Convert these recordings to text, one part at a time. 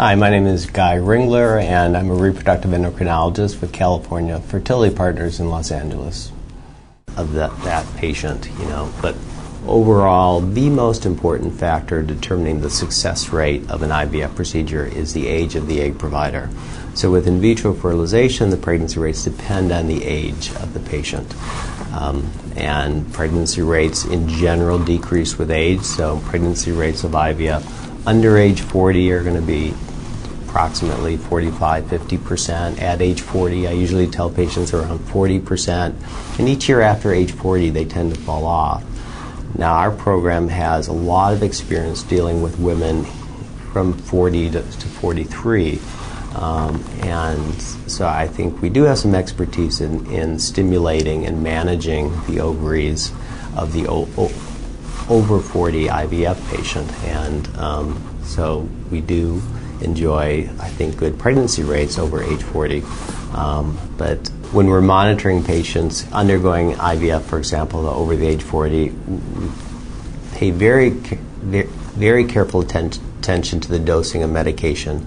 Hi, my name is Guy Ringler, and I'm a reproductive endocrinologist with California Fertility Partners in Los Angeles. Of that patient, but overall, the most important factor determining the success rate of an IVF procedure is the age of the egg provider. So with in vitro fertilization, the pregnancy rates depend on the age of the patient. And pregnancy rates in general decrease with age, so pregnancy rates of IVF under age 40 are going to be approximately 45–50%. At age 40, I usually tell patients around 40%. And each year after age 40, they tend to fall off. Now, our program has a lot of experience dealing with women from 40 to 43. And so I think we do have some expertise in stimulating and managing the ovaries of the over 40 IVF patient. And so we do enjoy, I think, good pregnancy rates over age 40. But when we're monitoring patients undergoing IVF, for example, over the age 40, we pay very careful attention to the dosing of medication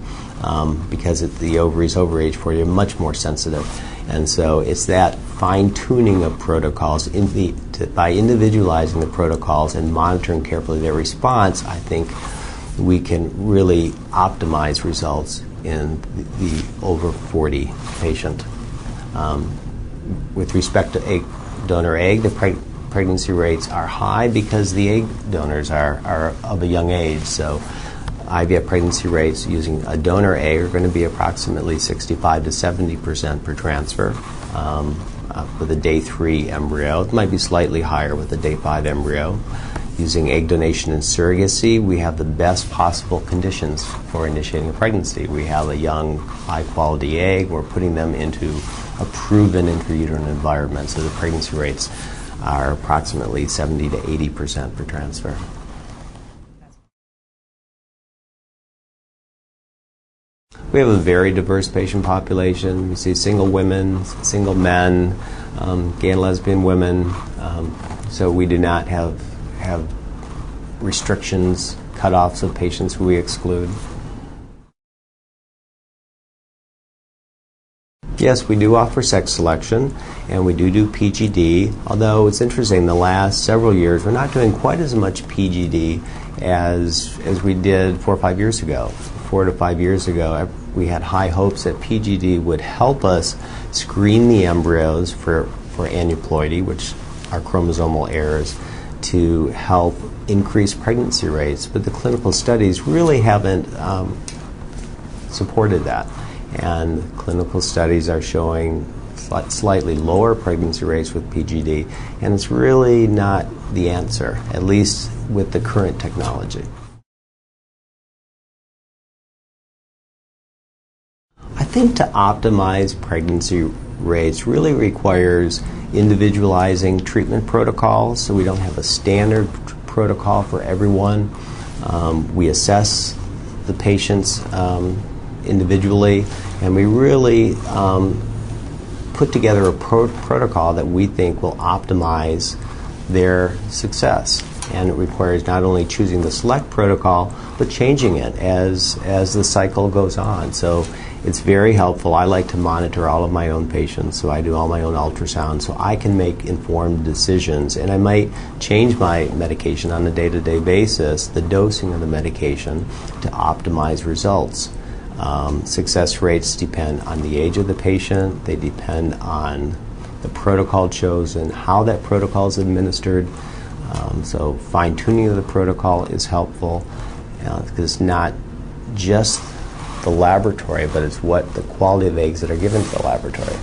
because the ovaries over age 40 are much more sensitive. And so it's that fine-tuning of protocols by individualizing the protocols and monitoring carefully their response, I think we can really optimize results in the over 40 patient. With respect to donor egg, the pregnancy rates are high because the egg donors are of a young age. So IVF pregnancy rates using a donor egg are going to be approximately 65–70% per transfer. With a day 3 embryo, it might be slightly higher with a day 5 embryo. Using egg donation and surrogacy, we have the best possible conditions for initiating a pregnancy. We have a young, high-quality egg. We're putting them into a proven intrauterine environment, so the pregnancy rates are approximately 70–80% per transfer. We have a very diverse patient population. We see single women, single men, gay and lesbian women. So we do not have restrictions, cutoffs of patients who we exclude. Yes, we do offer sex selection, and we do PGD, although it's interesting, the last several years we're not doing quite as much PGD as we did 4 or 5 years ago. 4 to 5 years ago, we had high hopes that PGD would help us screen the embryos for aneuploidy, which are chromosomal errors, to help increase pregnancy rates, but the clinical studies really haven't supported that. And clinical studies are showing slightly lower pregnancy rates with PGD, and it's really not the answer, at least with the current technology. I think to optimize pregnancy rates really requires individualizing treatment protocols, so we don't have a standard protocol for everyone. We assess the patients individually, and we really put together a protocol that we think will optimize their success. And it requires not only choosing the select protocol, but changing it as the cycle goes on. So it's very helpful. I like to monitor all of my own patients, so I do all my own ultrasounds, so I can make informed decisions. And I might change my medication on a day-to-day basis, the dosing of the medication, to optimize results. Success rates depend on the age of the patient. They depend on the protocol chosen, how that protocol is administered. So fine-tuning of the protocol is helpful because it's not just the laboratory, but it's what the quality of eggs that are given to the laboratory.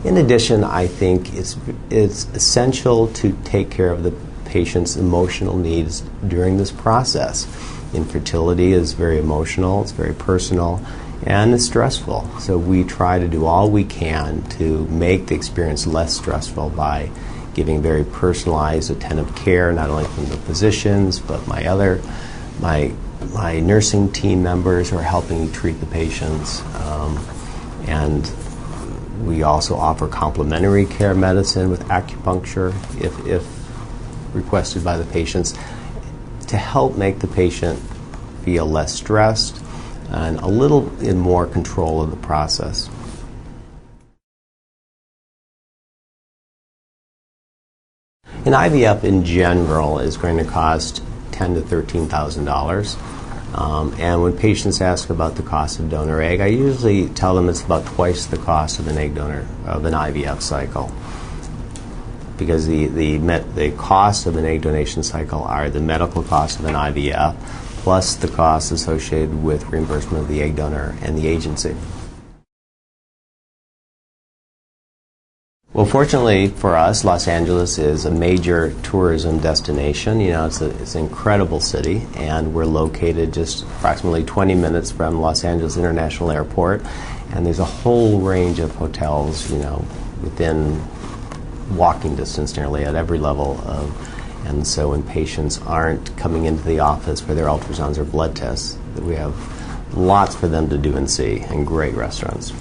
In addition, I think it's essential to take care of the patient's emotional needs during this process. Infertility is very emotional, it's very personal, and it's stressful. So we try to do all we can to make the experience less stressful by giving very personalized, attentive care, not only from the physicians, but my nursing team members who are helping treat the patients. And we also offer complementary care medicine with acupuncture, if requested by the patients, to help make the patient feel less stressed and a little in more control of the process. An IVF in general is going to cost $10,000 to $13,000. And when patients ask about the cost of donor egg, I usually tell them it's about twice the cost of an IVF cycle. Because the cost of an egg donation cycle are the medical cost of an IVF plus the costs associated with reimbursement of the egg donor and the agency. Well, fortunately for us, Los Angeles is a major tourism destination. You know, it's an incredible city, and we're located just approximately 20 minutes from Los Angeles International Airport, and there's a whole range of hotels, you know, within walking distance nearly at every level and so when patients aren't coming into the office for their ultrasounds or blood tests, we have lots for them to do and see, and great restaurants.